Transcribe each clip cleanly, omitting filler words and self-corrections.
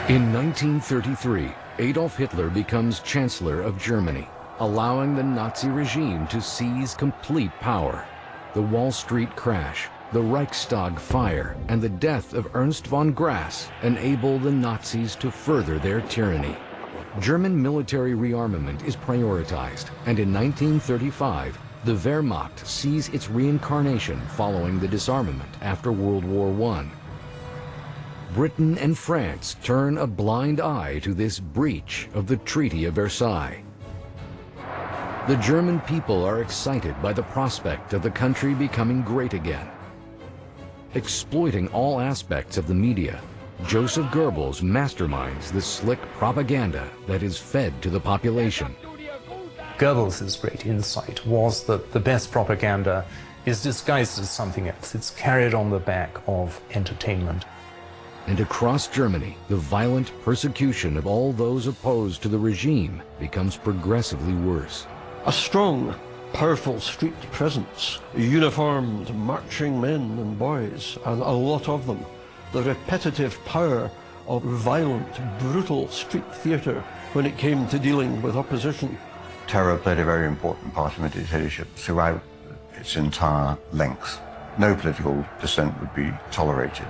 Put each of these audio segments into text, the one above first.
In 1933, Adolf Hitler becomes Chancellor of Germany, allowing the Nazi regime to seize complete power. The Wall Street crash, the Reichstag fire, and the death of Ernst von Grass enable the Nazis to further their tyranny. German military rearmament is prioritized, and in 1935, the Wehrmacht sees its reincarnation following the disarmament after World War I. Britain and France turn a blind eye to this breach of the Treaty of Versailles. The German people are excited by the prospect of the country becoming great again. Exploiting all aspects of the media, Joseph Goebbels masterminds the slick propaganda that is fed to the population. Goebbels' great insight was that the best propaganda is disguised as something else. It's carried on the back of entertainment. And across Germany, the violent persecution of all those opposed to the regime becomes progressively worse. A strong, powerful street presence, uniformed marching men and boys, and a lot of them. The repetitive power of violent, brutal street theatre when it came to dealing with opposition. Terror played a very important part in the dictatorship throughout its entire length. No political dissent would be tolerated.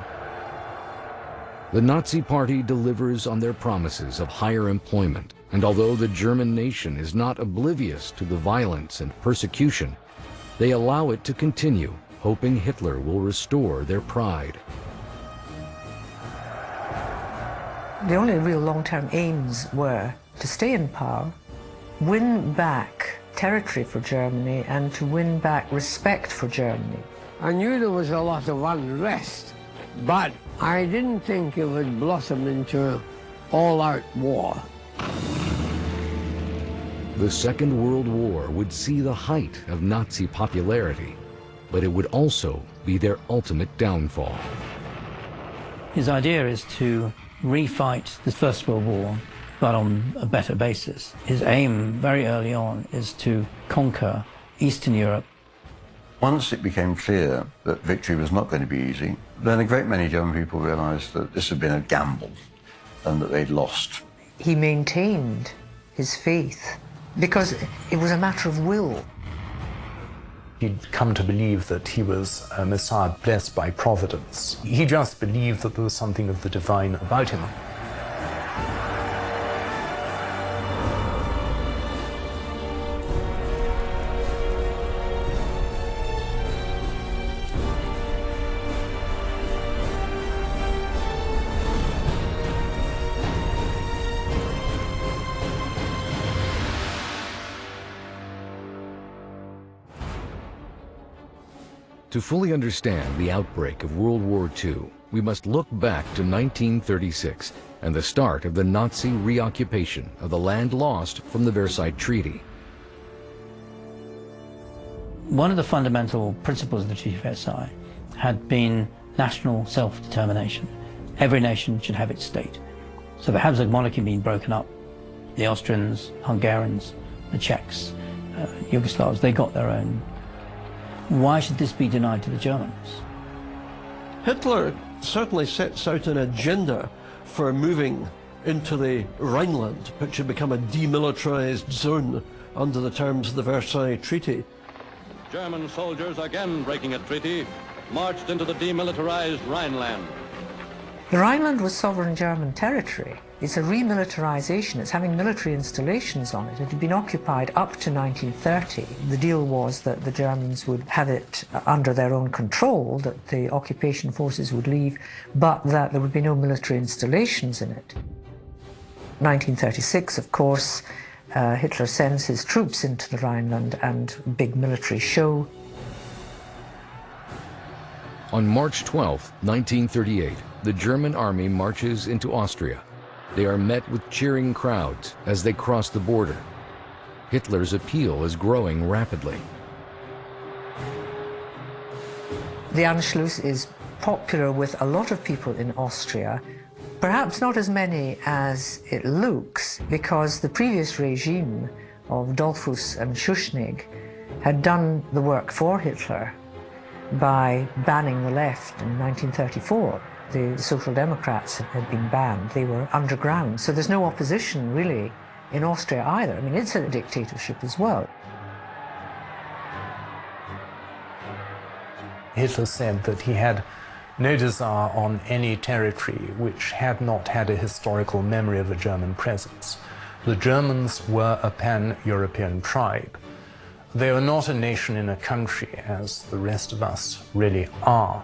The Nazi Party delivers on their promises of higher employment, and although the German nation is not oblivious to the violence and persecution, they allow it to continue, hoping Hitler will restore their pride. The only real long-term aims were to stay in power, win back territory for Germany, and to win back respect for Germany. I knew there was a lot of unrest, but I didn't think it would blossom into all-out war. The Second World War would see the height of Nazi popularity, but it would also be their ultimate downfall. His idea is to refight the First World War, but on a better basis. His aim very early on is to conquer Eastern Europe. Once it became clear that victory was not going to be easy, then a great many German people realized that this had been a gamble and that they'd lost. He maintained his faith because it was a matter of will. He'd come to believe that he was a Messiah blessed by providence. He just believed that there was something of the divine about him. To fully understand the outbreak of World War II, we must look back to 1936 and the start of the Nazi reoccupation of the land lost from the Versailles Treaty. One of the fundamental principles of the Treaty of Versailles had been national self-determination. Every nation should have its state. So the Habsburg monarchy being broken up, the Austrians, Hungarians, the Czechs, Yugoslavs, they got their own. Why should this be denied to the Germans? Hitler certainly sets out an agenda for moving into the Rhineland, which had become a demilitarized zone under the terms of the Versailles Treaty. German soldiers, again breaking a treaty, marched into the demilitarized Rhineland. The Rhineland was sovereign German territory. It's a remilitarization. It's having military installations on it. It had been occupied up to 1930. The deal was that the Germans would have it under their own control, that the occupation forces would leave, but that there would be no military installations in it. 1936, of course, Hitler sends his troops into the Rhineland and big military show. On March 12, 1938, the German army marches into Austria. They are met with cheering crowds as they cross the border. Hitler's appeal is growing rapidly. The Anschluss is popular with a lot of people in Austria, perhaps not as many as it looks, because the previous regime of Dollfuss and Schuschnigg had done the work for Hitler by banning the left in 1934. the Social Democrats had been banned. They were underground, so there's no opposition really in Austria either. I mean, it's a dictatorship as well. Hitler said that he had no desire on any territory which had not had a historical memory of a German presence. The Germans were a pan-European tribe. They were not a nation in a country, as the rest of us really are.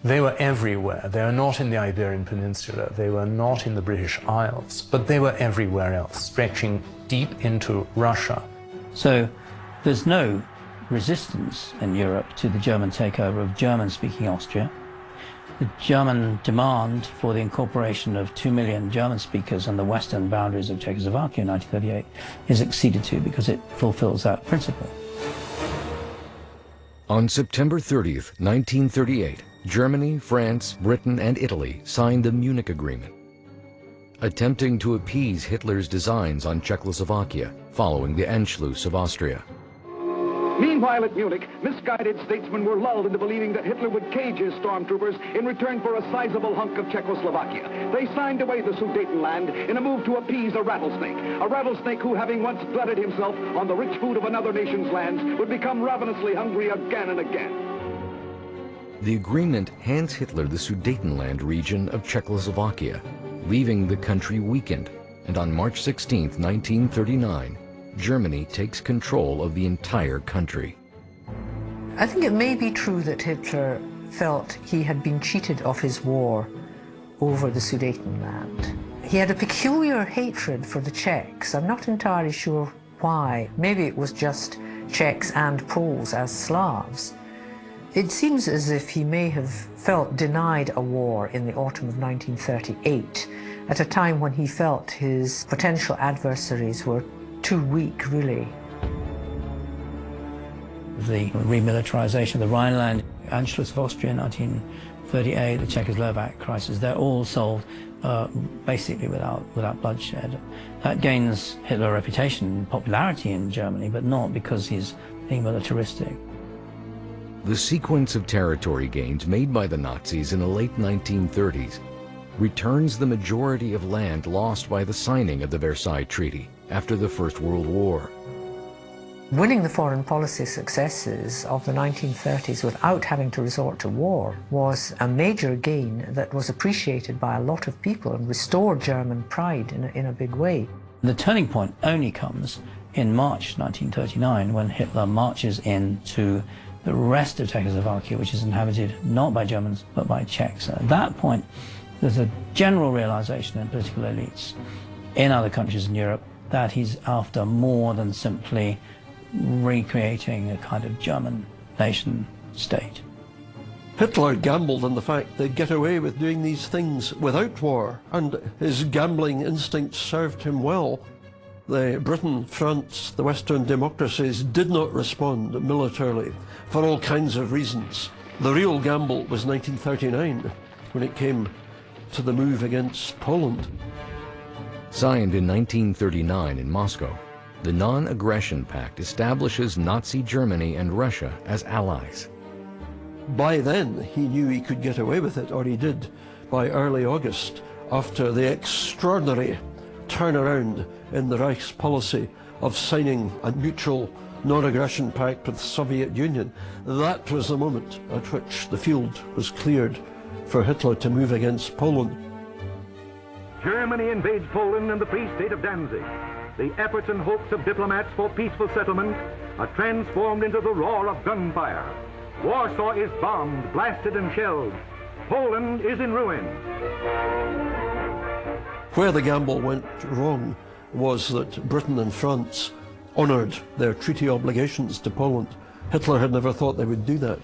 They were everywhere. They were not in the Iberian Peninsula. They were not in the British Isles, but they were everywhere else, stretching deep into Russia. So there's no resistance in Europe to the German takeover of German-speaking Austria. The German demand for the incorporation of 2 million German speakers on the western boundaries of Czechoslovakia in 1938 is acceded to because it fulfills that principle. On September 30th, 1938, Germany, France, Britain, and Italy signed the Munich Agreement, attempting to appease Hitler's designs on Czechoslovakia following the Anschluss of Austria. Meanwhile at Munich, misguided statesmen were lulled into believing that Hitler would cage his stormtroopers in return for a sizable hunk of Czechoslovakia. They signed away the Sudetenland in a move to appease a rattlesnake who, having once glutted himself on the rich food of another nation's lands, would become ravenously hungry again and again. The agreement hands Hitler the Sudetenland region of Czechoslovakia, leaving the country weakened, and on March 16, 1939, Germany takes control of the entire country. I think it may be true that Hitler felt he had been cheated of his war over the Sudetenland. He had a peculiar hatred for the Czechs. I'm not entirely sure why. Maybe it was just Czechs and Poles as Slavs. It seems as if he may have felt denied a war in the autumn of 1938, at a time when he felt his potential adversaries were too weak, really. The remilitarization of the Rhineland, Anschluss of Austria in 1938, the Czechoslovak crisis, they're all solved basically without bloodshed. That gains Hitler a reputation and popularity in Germany, but not because he's being militaristic. The sequence of territory gains made by the Nazis in the late 1930s returns the majority of land lost by the signing of the Versailles Treaty after the First World War. Winning the foreign policy successes of the 1930s without having to resort to war was a major gain that was appreciated by a lot of people and restored German pride in a big way. The turning point only comes in March 1939 when Hitler marches into the rest of Czechoslovakia, which is inhabited not by Germans but by Czechs. At that point, there's a general realization in political elites in other countries in Europe that he's after more than simply recreating a kind of German nation state. Hitler gambled on the fact they'd get away with doing these things without war, and his gambling instincts served him well. Britain, France, the Western democracies did not respond militarily for all kinds of reasons. The real gamble was 1939, when it came to the move against Poland. Signed in 1939 in Moscow, the Non-Aggression Pact establishes Nazi Germany and Russia as allies. By then, he knew he could get away with it, or he did, by early August, after the extraordinary turnaround in the Reich's policy of signing a mutual non-aggression pact with the Soviet Union. That was the moment at which the field was cleared for Hitler to move against Poland. Germany invades Poland and the Free State of Danzig. The efforts and hopes of diplomats for peaceful settlement are transformed into the roar of gunfire. Warsaw is bombed, blasted and shelled. Poland is in ruin. Where the gamble went wrong was that Britain and France honoured their treaty obligations to Poland. Hitler had never thought they would do that.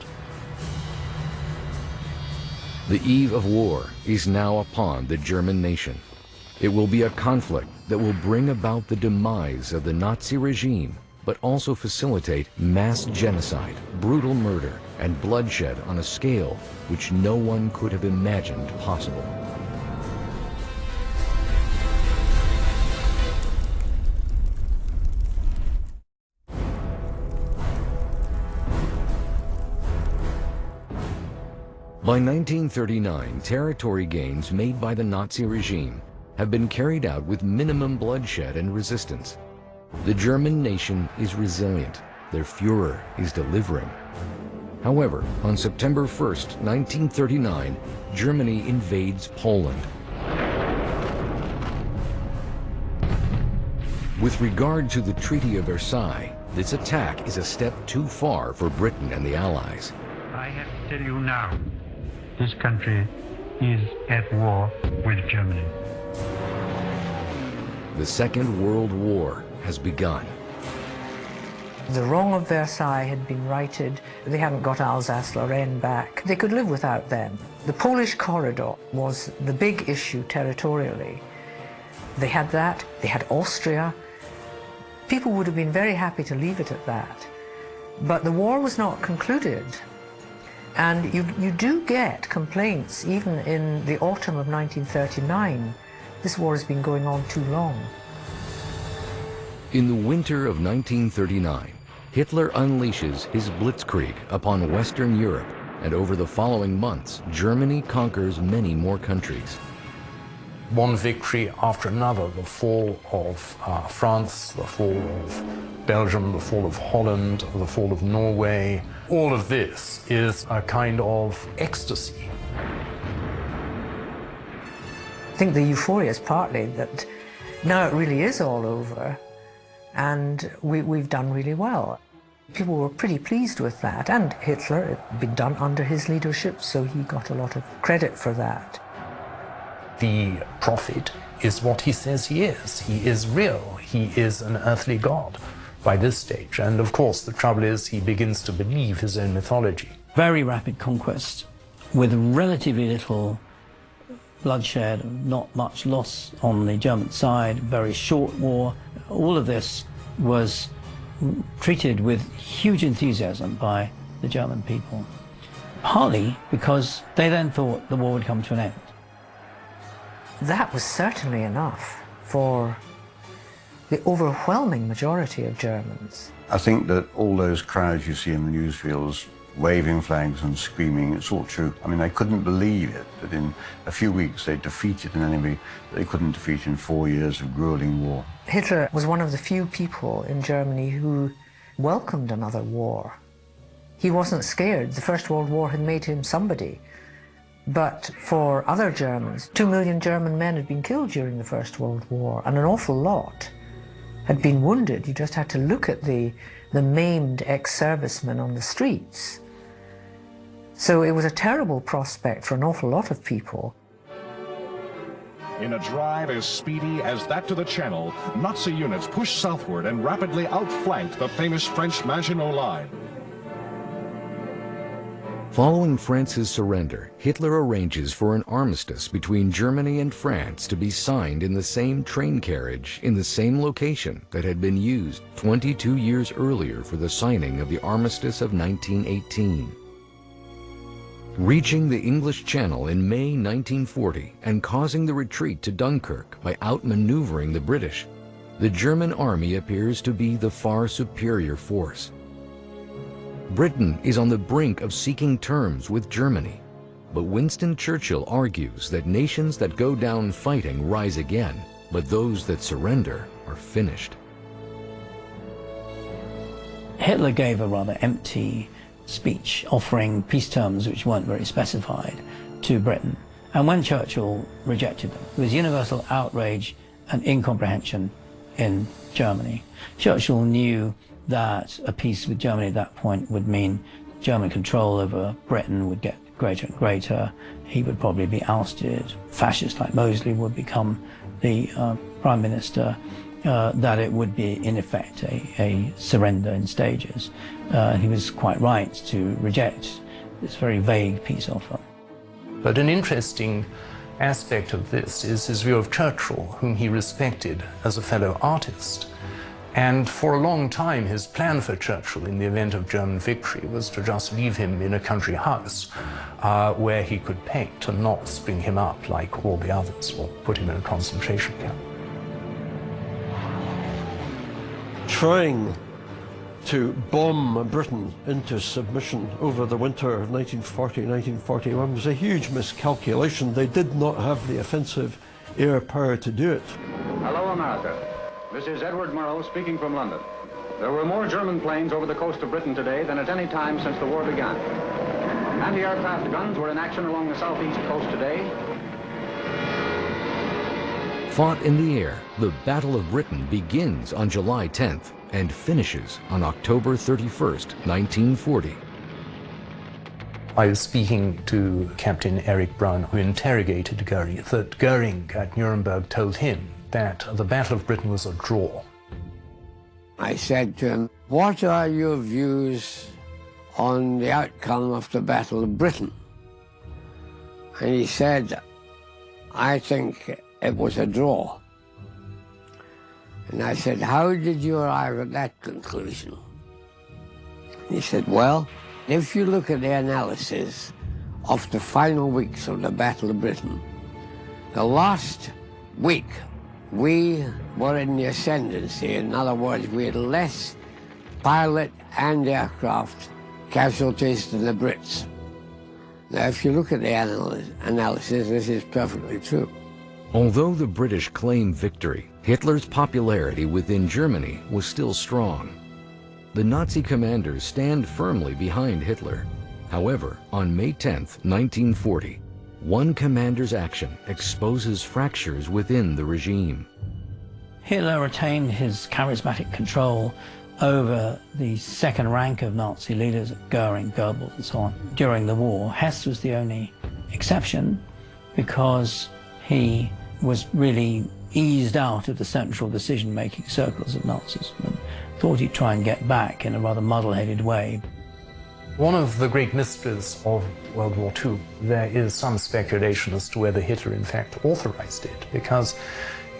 The eve of war is now upon the German nation. It will be a conflict that will bring about the demise of the Nazi regime, but also facilitate mass genocide, brutal murder, and bloodshed on a scale which no one could have imagined possible. By 1939, territory gains made by the Nazi regime have been carried out with minimum bloodshed and resistance. The German nation is resilient. Their Führer is delivering. However, on September 1st, 1939, Germany invades Poland. With regard to the Treaty of Versailles, this attack is a step too far for Britain and the Allies. I have to tell you now, this country is at war with Germany. The Second World War has begun. The wrong of Versailles had been righted. They hadn't got Alsace-Lorraine back. They could live without them. The Polish corridor was the big issue territorially. They had that. They had Austria. People would have been very happy to leave it at that. But the war was not concluded. And you do get complaints, even in the autumn of 1939, this war has been going on too long. In the winter of 1939, Hitler unleashes his blitzkrieg upon Western Europe, and over the following months, Germany conquers many more countries. One victory after another, the fall of France, the fall of Belgium, the fall of Holland, the fall of Norway. All of this is a kind of ecstasy. I think the euphoria is partly that now it really is all over, and we've done really well. People were pretty pleased with that, and Hitler, it had been done under his leadership, so he got a lot of credit for that. The prophet is what he says he is. He is real. He is an earthly god by this stage. And of course, the trouble is he begins to believe his own mythology. Very rapid conquest with relatively little bloodshed, not much loss on the German side, very short war. All of this was treated with huge enthusiasm by the German people, partly because they then thought the war would come to an end. That was certainly enough for the overwhelming majority of Germans. I think that all those crowds you see in the newsreels waving flags and screaming, it's all true. I mean, they couldn't believe it, that in a few weeks they defeated an enemy they couldn't defeat in 4 years of grueling war. Hitler was one of the few people in Germany who welcomed another war. He wasn't scared. The First World War had made him somebody. But for other Germans, 2 million German men had been killed during the First World War, and an awful lot had been wounded. You just had to look at the maimed ex-servicemen on the streets. So it was a terrible prospect for an awful lot of people. In a drive as speedy as that to the Channel, Nazi units pushed southward and rapidly outflanked the famous French Maginot Line. Following France's surrender, Hitler arranges for an armistice between Germany and France to be signed in the same train carriage in the same location that had been used 22 years earlier for the signing of the Armistice of 1918. Reaching the English Channel in May 1940 and causing the retreat to Dunkirk by outmaneuvering the British, the German army appears to be the far superior force. Britain is on the brink of seeking terms with Germany, but Winston Churchill argues that nations that go down fighting rise again, but those that surrender are finished. Hitler gave a rather empty speech offering peace terms which weren't very specified to Britain, and when Churchill rejected them, there was universal outrage and incomprehension in Germany. Churchill knew that a peace with Germany at that point would mean German control over Britain would get greater and greater. He would probably be ousted. Fascists like Mosley would become the prime minister. That it would be, in effect, a surrender in stages. He was quite right to reject this very vague peace offer. But an interesting aspect of this is his view of Churchill, whom he respected as a fellow artist. And for a long time, his plan for Churchill in the event of German victory was to just leave him in a country house where he could paint and not spring him up like all the others or put him in a concentration camp. Trying to bomb Britain into submission over the winter of 1940-1941 was a huge miscalculation. They did not have the offensive air power to do it. Hello, America. This is Edward Murrow speaking from London. There were more German planes over the coast of Britain today than at any time since the war began. Anti-aircraft guns were in action along the southeast coast today. Fought in the air, the Battle of Britain begins on July 10th and finishes on October 31st, 1940. I was speaking to Captain Erich Braun, who interrogated Goering, that Goering at Nuremberg told him that the Battle of Britain was a draw. I said to him, what are your views on the outcome of the Battle of Britain? And he said, I think it was a draw. And I said, how did you arrive at that conclusion? He said, well, if you look at the analysis of the final weeks of the Battle of Britain, the last week we were in the ascendancy. In other words, we had less pilot and aircraft casualties than the Brits. Now, if you look at the analysis, this is perfectly true. Although the British claimed victory, Hitler's popularity within Germany was still strong. The Nazi commanders stand firmly behind Hitler. However, on May 10, 1940, one commander's action exposes fractures within the regime. Hitler retained his charismatic control over the second rank of Nazi leaders, Goering, Goebbels, and so on, during the war. Hess was the only exception because he was really eased out of the central decision-making circles of Nazism and thought he'd try and get back in a rather muddle-headed way. One of the great mysteries of World War II, there is some speculation as to whether Hitler in fact authorized it, because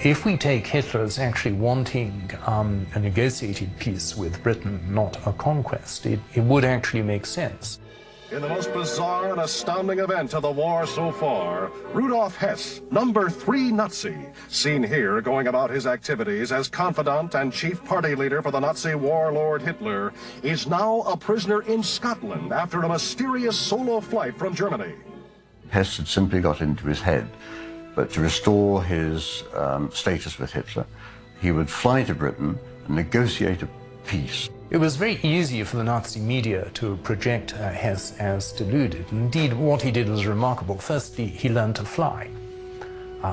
if we take Hitler as actually wanting a negotiated peace with Britain, not a conquest, it would actually make sense. In the most bizarre and astounding event of the war so far, Rudolf Hess, number 3 Nazi, seen here going about his activities as confidant and chief party leader for the Nazi warlord Hitler, is now a prisoner in Scotland after a mysterious solo flight from Germany. Hess had simply got into his head, but to restore his status with Hitler, he would fly to Britain and negotiate a peace. It was very easy for the Nazi media to project Hess as deluded. Indeed, what he did was remarkable. Firstly, he learned to fly,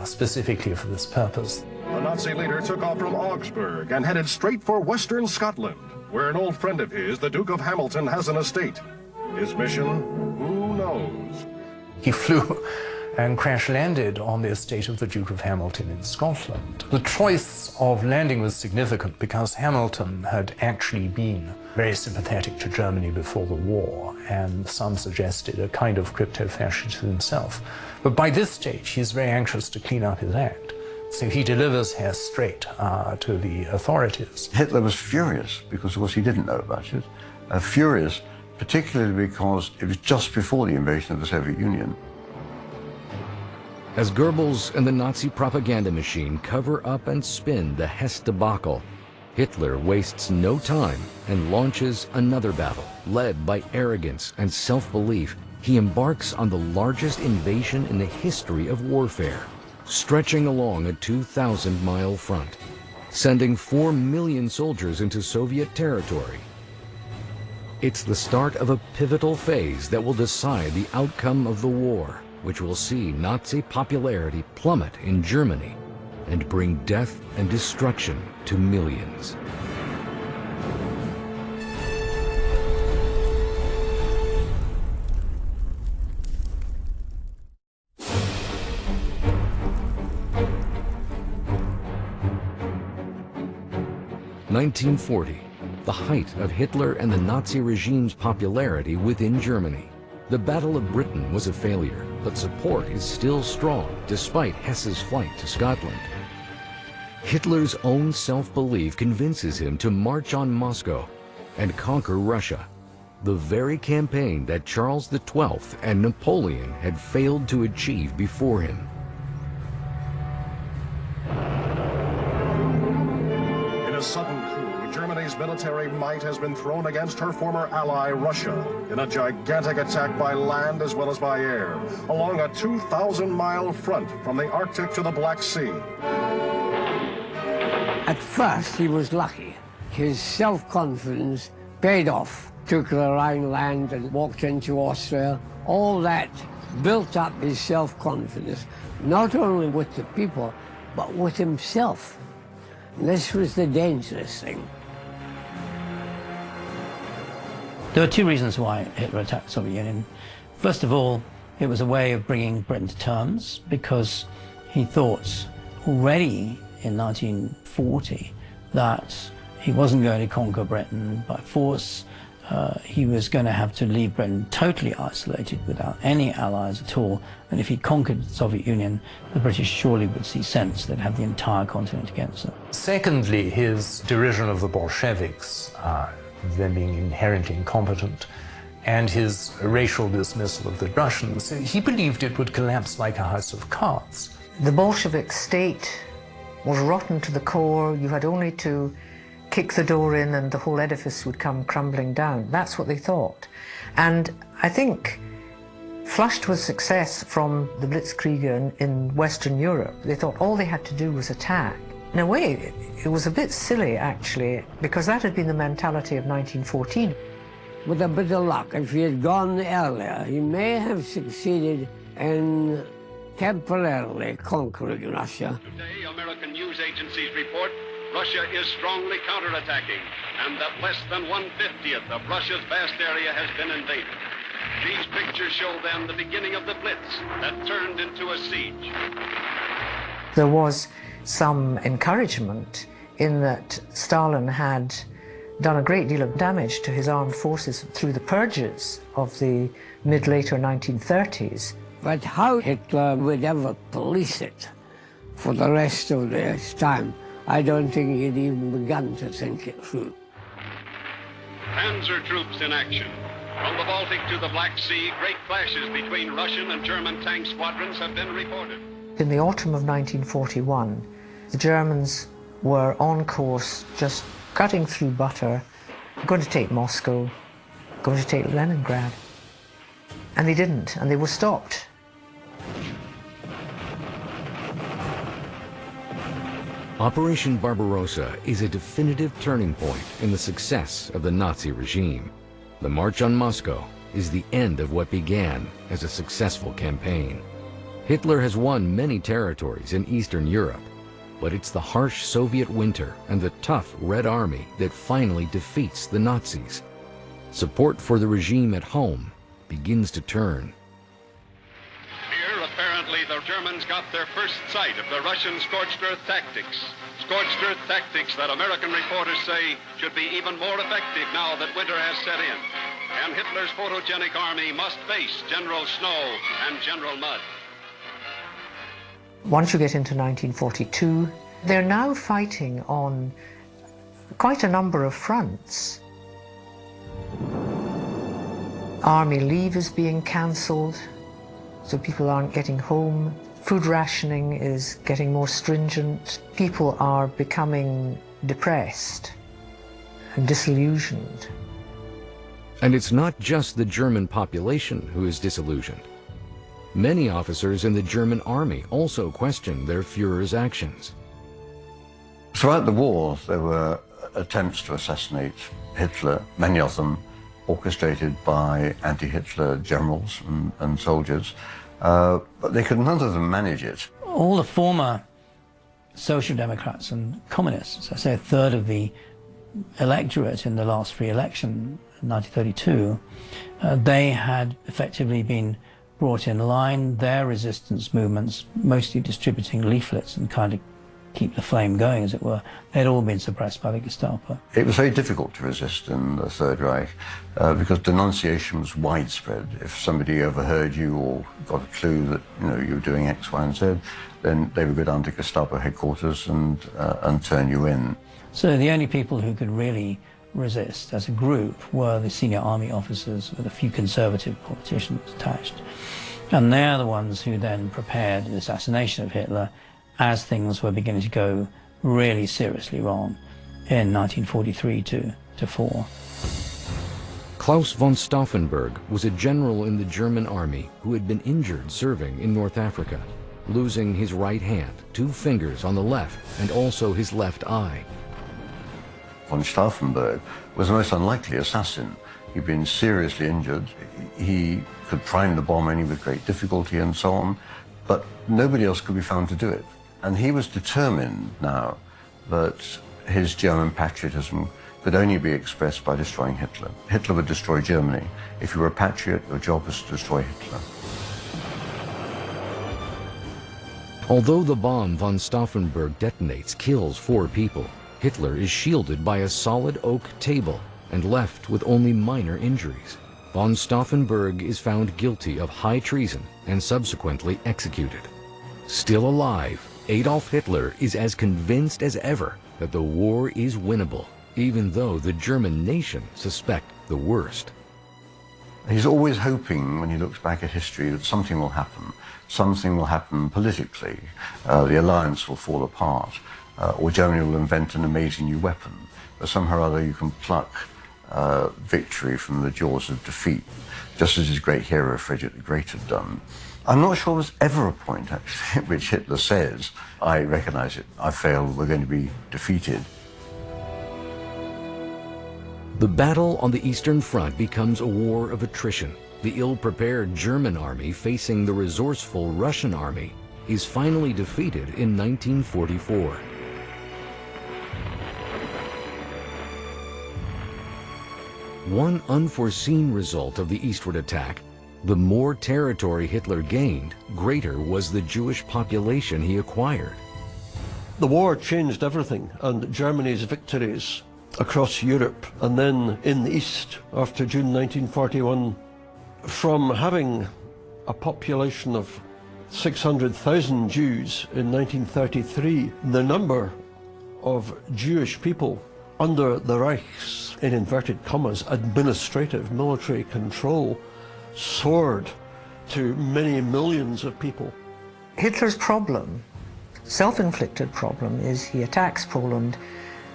specifically for this purpose. The Nazi leader took off from Augsburg and headed straight for western Scotland, where an old friend of his, the Duke of Hamilton, has an estate. His mission? Who knows? He flew and crash-landed on the estate of the Duke of Hamilton in Scotland. The choice of landing was significant because Hamilton had actually been very sympathetic to Germany before the war, and some suggested a kind of crypto-fascist himself. But by this stage, he's very anxious to clean up his act. So he delivers Hess straight to the authorities. Hitler was furious because, of course, he didn't know about it. Furious, particularly because it was just before the invasion of the Soviet Union. As Goebbels and the Nazi propaganda machine cover up and spin the Hess debacle, Hitler wastes no time and launches another battle. Led by arrogance and self-belief, he embarks on the largest invasion in the history of warfare, stretching along a 2,000-mile front, sending 4 million soldiers into Soviet territory. It's the start of a pivotal phase that will decide the outcome of the war, which will see Nazi popularity plummet in Germany and bring death and destruction to millions. (1940), the height of Hitler and the Nazi regime's popularity within Germany. The Battle of Britain was a failure, but support is still strong despite Hess's flight to Scotland. Hitler's own self-belief convinces him to march on Moscow and conquer Russia, the very campaign that Charles XII and Napoleon had failed to achieve before him. In a sudden coup, Germany's military might has been thrown against her former ally, Russia, in a gigantic attack by land as well as by air, along a 2,000-mile front from the Arctic to the Black Sea. At first, he was lucky. His self-confidence paid off. Took the Rhineland and walked into Austria. All that built up his self-confidence, not only with the people, but with himself. This was the dangerous thing. There were two reasons why Hitler attacked the Soviet Union. First of all, it was a way of bringing Britain to terms, because he thought already in 1940 that he wasn't going to conquer Britain by force. He was going to have to leave Britain totally isolated without any allies at all, and if he conquered the Soviet Union, the British surely would see sense they'd have the entire continent against them. Secondly, his derision of the Bolsheviks, them being inherently incompetent, and his racial dismissal of the Russians. He believed it would collapse like a house of cards. The Bolshevik state was rotten to the core. You had only to kick the door in and the whole edifice would come crumbling down. That's what they thought. And I think, flushed with success from the Blitzkrieg in Western Europe, they thought all they had to do was attack. In a way, it was a bit silly, actually, because that had been the mentality of 1914. With a bit of luck, if he had gone earlier, he may have succeeded in temporarily conquering Russia. Today, American news agencies report Russia is strongly counterattacking, and that less than 1/50th of Russia's vast area has been invaded. These pictures show then the beginning of the Blitz that turned into a siege. There was some encouragement in that Stalin had done a great deal of damage to his armed forces through the purges of the mid-later 1930s. But how Hitler would ever police it for the rest of his time, I don't think he'd even begun to think it through. Panzer troops in action. From the Baltic to the Black Sea, great clashes between Russian and German tank squadrons have been reported. In the autumn of 1941, the Germans were on course, just cutting through butter, going to take Moscow, going to take Leningrad. And they didn't, and they were stopped. Operation Barbarossa is a definitive turning point in the success of the Nazi regime. The March on Moscow is the end of what began as a successful campaign. Hitler has won many territories in Eastern Europe, but it's the harsh Soviet winter and the tough Red Army that finally defeats the Nazis. Support for the regime at home begins to turn. Here, apparently, the Germans got their first sight of the Russian scorched earth tactics. Scorched earth tactics that American reporters say should be even more effective now that winter has set in. And Hitler's photogenic army must face General Snow and General Mud. Once you get into 1942, they're now fighting on quite a number of fronts. Army leave is being cancelled, so people aren't getting home. Food rationing is getting more stringent. People are becoming depressed and disillusioned. And it's not just the German population who is disillusioned. Many officers in the German army also question their Führer's actions. Throughout the war, there were attempts to assassinate Hitler, many of them orchestrated by anti-Hitler generals and soldiers, but they could none of them manage it. All the former Social Democrats and Communists, I say a third of the electorate in the last free election in 1932, they had effectively been brought in line, their resistance movements, mostly distributing leaflets and kind of keep the flame going, as it were, they'd all been suppressed by the Gestapo. It was very difficult to resist in the Third Reich because denunciation was widespread. If somebody overheard you or got a clue that you were doing X, Y, and Z, then they would go down to Gestapo headquarters and turn you in. So the only people who could really resist as a group were the senior army officers with a few conservative politicians attached. And they're the ones who then prepared the assassination of Hitler as things were beginning to go really seriously wrong in 1943 to 4. Klaus von Stauffenberg was a general in the German army who had been injured serving in North Africa, losing his right hand, 2 fingers on the left, and also his left eye. Von Stauffenberg was the most unlikely assassin. He'd been seriously injured. He could prime the bomb only with great difficulty and so on, but nobody else could be found to do it. And he was determined now that his German patriotism could only be expressed by destroying Hitler. Hitler would destroy Germany. If you were a patriot, your job was to destroy Hitler. Although the bomb von Stauffenberg detonates kills 4 people, Hitler is shielded by a solid oak table and left with only minor injuries. Von Stauffenberg is found guilty of high treason and subsequently executed. Still alive, Adolf Hitler is as convinced as ever that the war is winnable, even though the German nation suspect the worst. He's always hoping, when he looks back at history, that something will happen. Something will happen politically. The alliance will fall apart, or Germany will invent an amazing new weapon. But somehow or other you can pluck victory from the jaws of defeat, just as his great hero Frederick the Great had done. I'm not sure there's ever a point, actually, at which Hitler says, I recognize it, I failed, we're going to be defeated. The battle on the Eastern Front becomes a war of attrition. The ill-prepared German army facing the resourceful Russian army is finally defeated in 1944. One unforeseen result of the eastward attack: the more territory Hitler gained, greater was the Jewish population he acquired. The war changed everything, and Germany's victories across Europe and then in the East after June 1941, from having a population of 600,000 Jews in 1933, the number of Jewish people under the Reich's, in inverted commas, administrative military control soared to many millions of people. Hitler's problem, self-inflicted problem, is he attacks Poland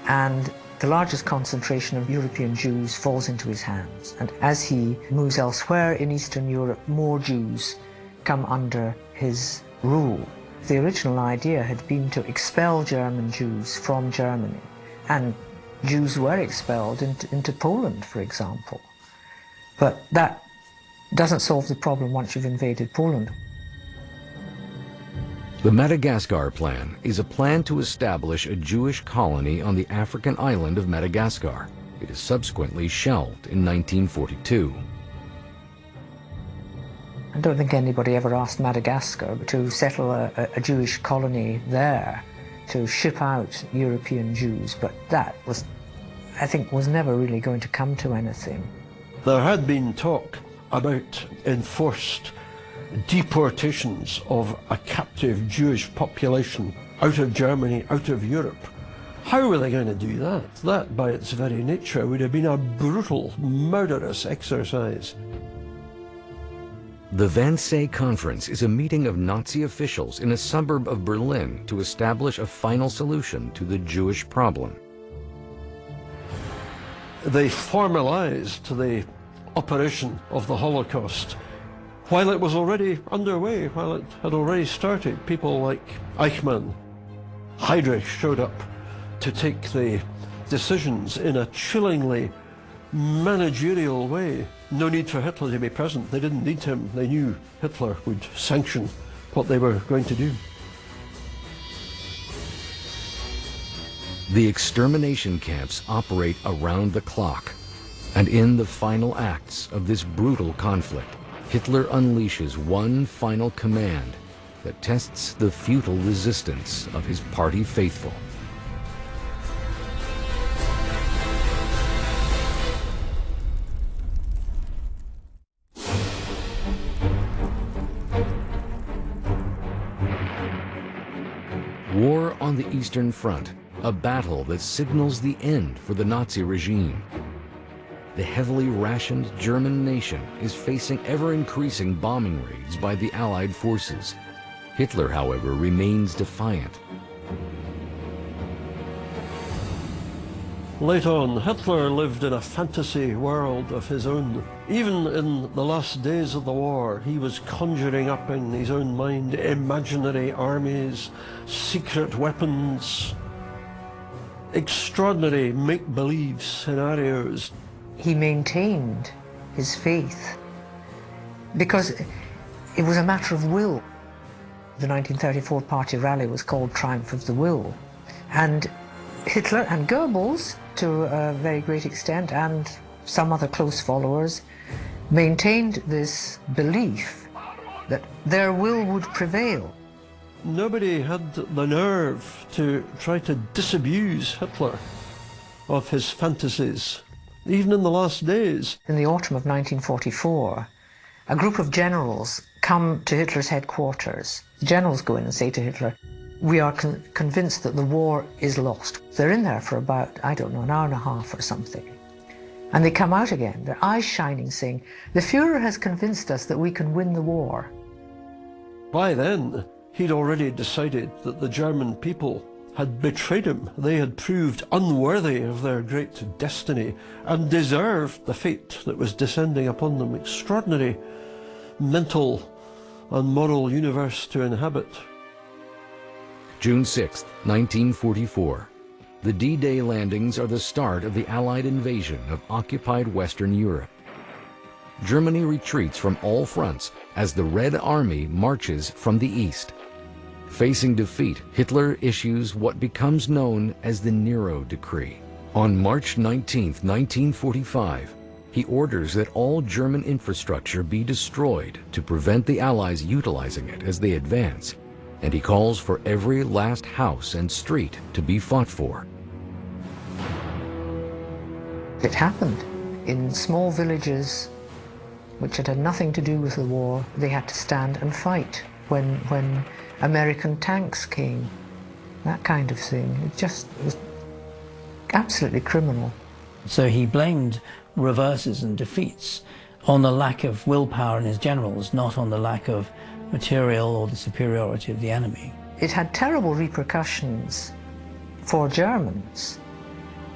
and the largest concentration of European Jews falls into his hands. And as he moves elsewhere in Eastern Europe, more Jews come under his rule. The original idea had been to expel German Jews from Germany, and Jews were expelled into Poland, for example. But that doesn't solve the problem once you've invaded Poland. The Madagascar Plan is a plan to establish a Jewish colony on the African island of Madagascar. It is subsequently shelved in 1942. I don't think anybody ever asked Madagascar to settle a Jewish colony there, to ship out European Jews, but that was, I think, was never really going to come to anything. There had been talk about enforced deportations of a captive Jewish population out of Germany, out of Europe. How were they going to do that? That, by its very nature, would have been a brutal, murderous exercise. The Wannsee Conference is a meeting of Nazi officials in a suburb of Berlin to establish a final solution to the Jewish problem. They formalized the operation of the Holocaust while it was already underway, while it had already started. People like Eichmann, Heydrich showed up to take the decisions in a chillingly managerial way. No need for Hitler to be present. They didn't need him. They knew Hitler would sanction what they were going to do. The extermination camps operate around the clock, and in the final acts of this brutal conflict, Hitler unleashes one final command that tests the futile resistance of his party faithful. War on the Eastern Front, a battle that signals the end for the Nazi regime. The heavily rationed German nation is facing ever-increasing bombing raids by the Allied forces. Hitler, however, remains defiant. Late on, Hitler lived in a fantasy world of his own. Even in the last days of the war, he was conjuring up in his own mind imaginary armies, secret weapons, extraordinary make-believe scenarios. He maintained his faith because it was a matter of will. The 1934 party rally was called Triumph of the Will, and Hitler and Goebbels, to a very great extent, and some other close followers, maintained this belief that their will would prevail. Nobody had the nerve to try to disabuse Hitler of his fantasies, even in the last days. In the autumn of 1944, a group of generals come to Hitler's headquarters. The generals go in and say to Hitler, "We are convinced that the war is lost." They're in there for about, I don't know, an hour and a half or something. And they come out again, their eyes shining, saying, "The Führer has convinced us that we can win the war." By then, he'd already decided that the German people had betrayed him. They had proved unworthy of their great destiny and deserved the fate that was descending upon them. Extraordinary mental and moral universe to inhabit. June 6, 1944. The D-Day landings are the start of the Allied invasion of occupied Western Europe. Germany retreats from all fronts as the Red Army marches from the east. Facing defeat, Hitler issues what becomes known as the Nero Decree. On March 19, 1945, he orders that all German infrastructure be destroyed to prevent the Allies utilizing it as they advance, and he calls for every last house and street to be fought for. It happened in small villages which had nothing to do with the war. They had to stand and fight when American tanks came, that kind of thing. It just was absolutely criminal. So he blamed reverses and defeats on the lack of willpower in his generals, not on the lack of material or the superiority of the enemy. It had terrible repercussions for Germans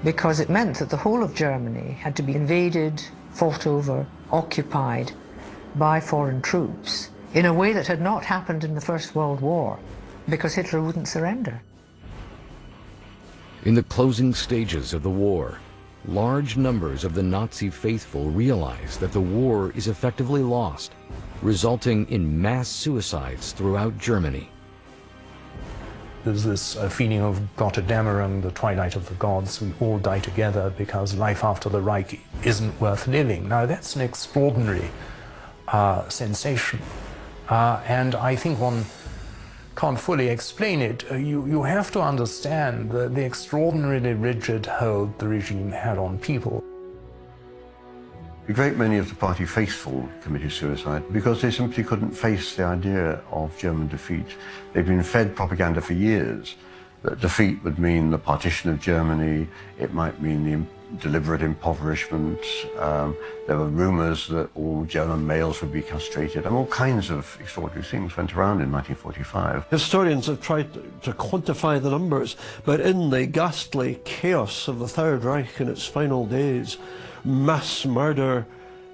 because it meant that the whole of Germany had to be invaded, fought over, occupied by foreign troops in a way that had not happened in the First World War because Hitler wouldn't surrender. In the closing stages of the war, large numbers of the Nazi faithful realize that the war is effectively lost, resulting in mass suicides throughout Germany. There's this feeling of Gotterdammerung, the twilight of the gods. We all die together because life after the Reich isn't worth living. Now that's an extraordinary sensation, and I think one can't fully explain it. You have to understand the extraordinarily rigid hold the regime had on people. A great many of the party faithful committed suicide because they simply couldn't face the idea of German defeat. They'd been fed propaganda for years that defeat would mean the partition of Germany, it might mean the deliberate impoverishment. There were rumors that all German males would be castrated, and all kinds of extraordinary things went around in 1945. Historians have tried to quantify the numbers, but in the ghastly chaos of the Third Reich in its final days, mass murder,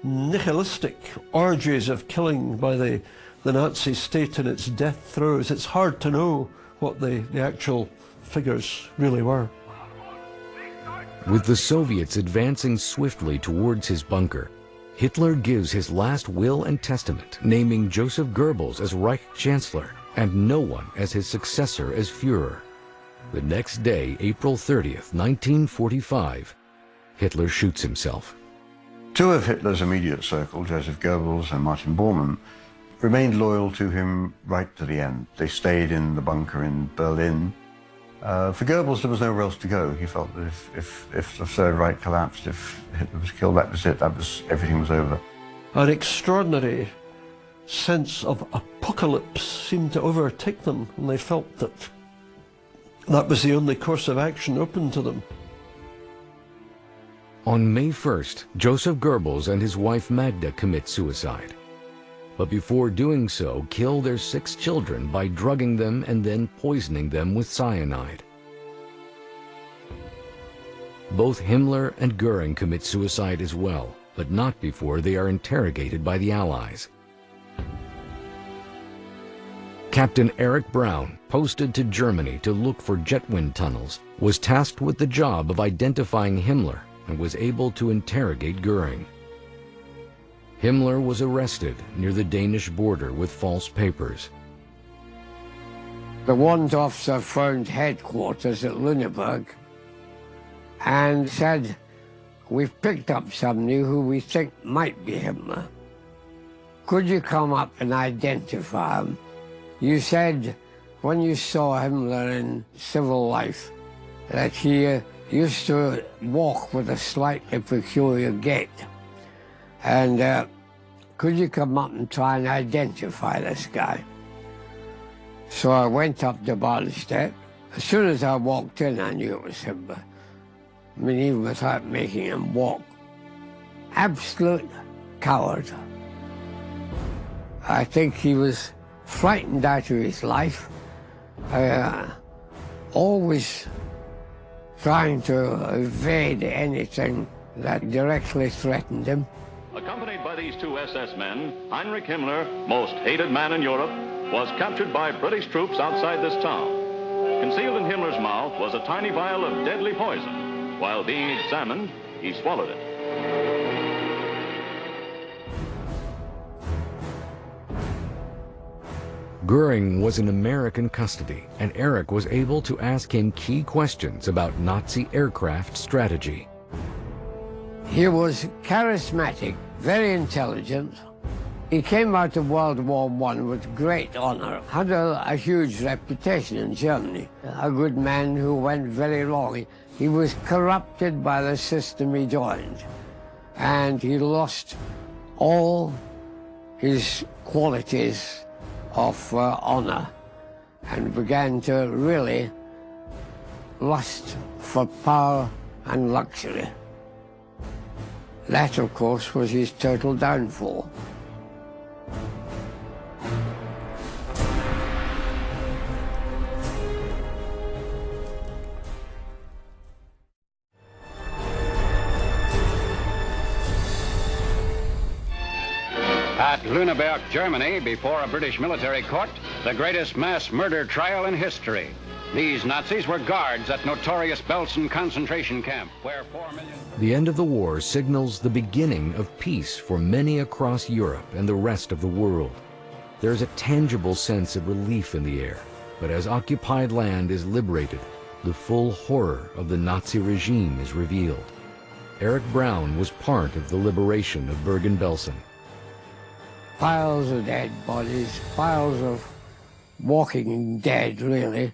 nihilistic orgies of killing by the Nazi state in its death throes, it's hard to know what the actual figures really were. With the Soviets advancing swiftly towards his bunker, Hitler gives his last will and testament, naming Joseph Goebbels as Reich Chancellor and no one as his successor as Führer. The next day, April 30th, 1945, Hitler shoots himself. Two of Hitler's immediate circle, Joseph Goebbels and Martin Bormann, remained loyal to him right to the end. They stayed in the bunker in Berlin. For Goebbels, there was nowhere else to go. He felt that if the Third Reich collapsed, if Hitler was killed, that was it. Everything was over. An extraordinary sense of apocalypse seemed to overtake them, and they felt that that was the only course of action open to them. On May 1st, Joseph Goebbels and his wife Magda commit suicide. But before doing so, kill their 6 children by drugging them and then poisoning them with cyanide. Both Himmler and Goering commit suicide as well, but not before they are interrogated by the Allies. Captain Eric Brown, posted to Germany to look for jet wind tunnels, was tasked with the job of identifying Himmler and was able to interrogate Goering. Himmler was arrested near the Danish border with false papers. The warrant officer phoned headquarters at Lüneburg and said, "We've picked up somebody who we think might be Himmler. Could you come up and identify him? You said when you saw Himmler in civil life that he used to walk with a slightly peculiar gait. And could you come up and try and identify this guy?" So I went up to Barnstedt. As soon as I walked in, I knew it was Himmler. I mean, even without making him walk. Absolute coward. I think he was frightened out of his life, always trying to evade anything that directly threatened him. Accompanied by these two SS men, Heinrich Himmler, most hated man in Europe, was captured by British troops outside this town. Concealed in Himmler's mouth was a tiny vial of deadly poison. While being examined, he swallowed it. Goering was in American custody, and Eric was able to ask him key questions about Nazi aircraft strategy. He was charismatic, very intelligent. He came out of World War I with great honor, had a huge reputation in Germany, a good man who went very wrong. He was corrupted by the system he joined, and he lost all his qualities of honor and began to really lust for power and luxury. That, of course, was his total downfall. At Lüneburg, Germany, before a British military court, the greatest mass murder trial in history. These Nazis were guards at notorious Belsen concentration camp, where 4 million... The end of the war signals the beginning of peace for many across Europe and the rest of the world. There's a tangible sense of relief in the air, but as occupied land is liberated, the full horror of the Nazi regime is revealed. Eric Brown was part of the liberation of Bergen-Belsen. Piles of dead bodies, piles of walking dead, really.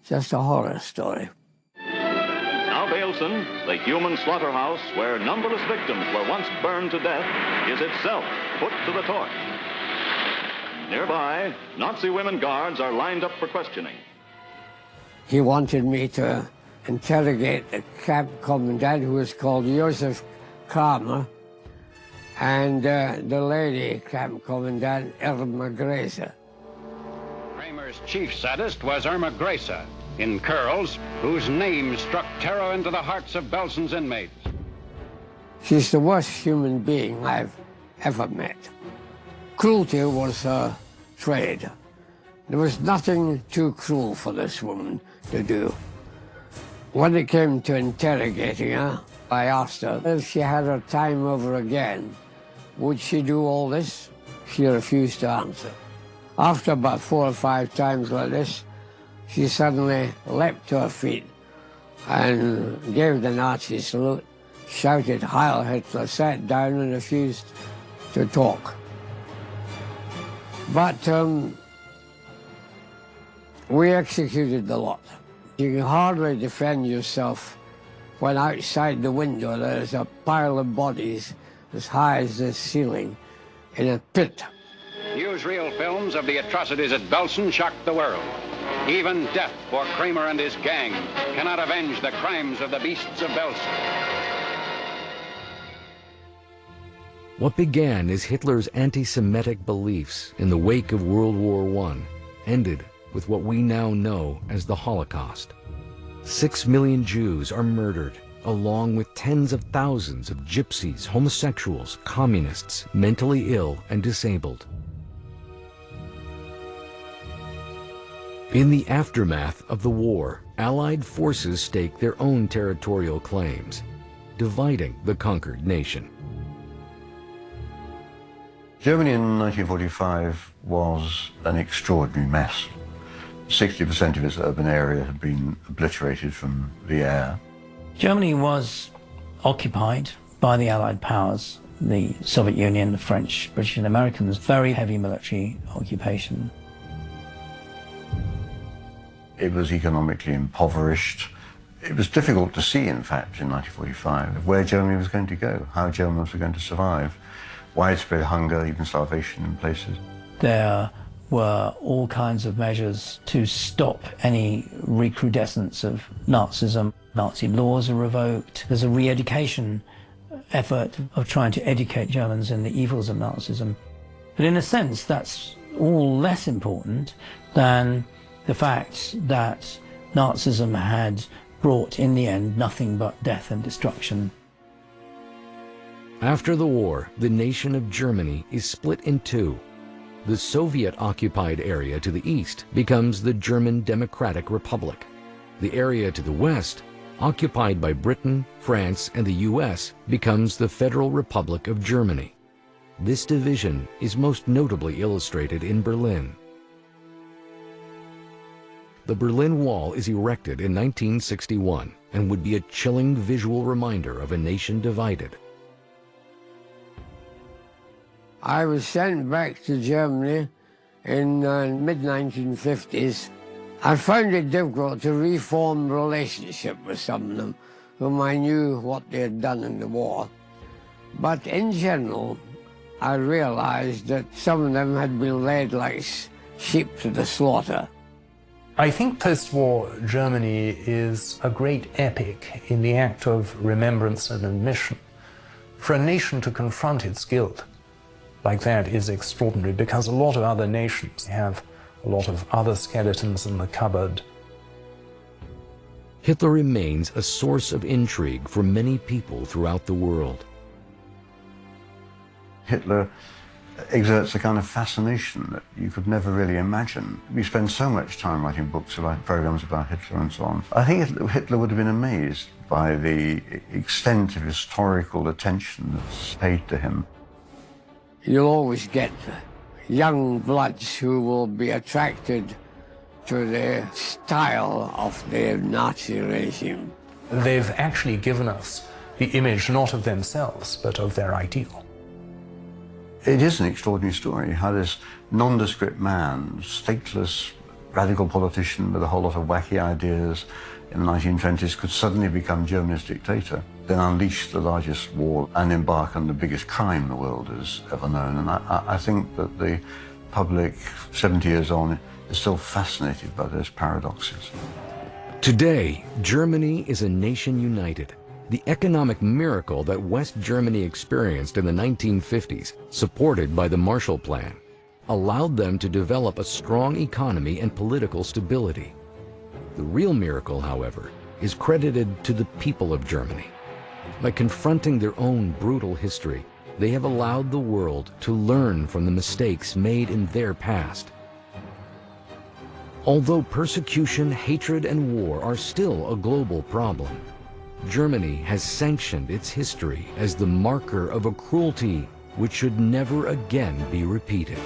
Just a horror story. Now Belsen, the human slaughterhouse where numberless victims were once burned to death, is itself put to the torch. Nearby, Nazi women guards are lined up for questioning. He wanted me to interrogate the camp commandant, who was called Josef Kramer, and the lady camp commandant, Irma Grace. Kramer's chief sadist was Irma Grace, in curls, whose name struck terror into the hearts of Belsen's inmates. She's the worst human being I've ever met. Cruelty was her trade. There was nothing too cruel for this woman to do. When it came to interrogating her, I asked her if she had her time over again, would she do all this? She refused to answer. After about 4 or 5 times like this, she suddenly leapt to her feet and gave the Nazi salute, shouted Heil Hitler, sat down and refused to talk. But we executed the lot. You can hardly defend yourself when outside the window there's a pile of bodies as high as the ceiling in a pit. Newsreel films of the atrocities at Belsen shocked the world. Even death for Kramer and his gang cannot avenge the crimes of the beasts of Belsen. What began as Hitler's anti-Semitic beliefs in the wake of World War I ended with what we now know as the Holocaust. 6 million Jews are murdered, along with tens of thousands of gypsies, homosexuals, communists, mentally ill and disabled. In the aftermath of the war, Allied forces staked their own territorial claims, dividing the conquered nation. Germany in 1945 was an extraordinary mess. 60% of its urban area had been obliterated from the air. Germany was occupied by the Allied powers, the Soviet Union, the French, British and Americans, very heavy military occupation. It was economically impoverished. It was difficult to see, in fact, in 1945, where Germany was going to go, how Germans were going to survive. Widespread hunger, even starvation in places. There were all kinds of measures to stop any recrudescence of Nazism. Nazi laws are revoked. There's a re-education effort of trying to educate Germans in the evils of Nazism. But in a sense, that's all less important than the fact that Nazism had brought, in the end, nothing but death and destruction. After the war, the nation of Germany is split in two. The Soviet-occupied area to the east becomes the German Democratic Republic. The area to the west, occupied by Britain, France, and the US, becomes the Federal Republic of Germany. This division is most notably illustrated in Berlin. The Berlin Wall is erected in 1961 and would be a chilling visual reminder of a nation divided. I was sent back to Germany in the mid-1950s. I found it difficult to reform relationship with some of them, whom I knew what they had done in the war. But in general, I realized that some of them had been led like sheep to the slaughter. I think post-war Germany is a great epic in the act of remembrance and admission. For a nation to confront its guilt like that is extraordinary, because a lot of other nations have a lot of other skeletons in the cupboard. Hitler remains a source of intrigue for many people throughout the world. Hitler exerts a kind of fascination that you could never really imagine. We spend so much time writing books, programs about Hitler and so on. I think Hitler would have been amazed by the extent of historical attention that's paid to him. You'll always get young bloods who will be attracted to the style of the Nazi regime. They've actually given us the image not of themselves, but of their ideal. It is an extraordinary story, how this nondescript man, stateless, radical politician with a whole lot of wacky ideas in the 1920s could suddenly become Germany's dictator, then unleash the largest war and embark on the biggest crime the world has ever known. And I think that the public, 70 years on, is still fascinated by those paradoxes. Today, Germany is a nation united. The economic miracle that West Germany experienced in the 1950s, supported by the Marshall Plan, allowed them to develop a strong economy and political stability. The real miracle, however, is credited to the people of Germany. By confronting their own brutal history, they have allowed the world to learn from the mistakes made in their past. Although persecution, hatred, and war are still a global problem, Germany has sanctioned its history as the marker of a cruelty which should never again be repeated.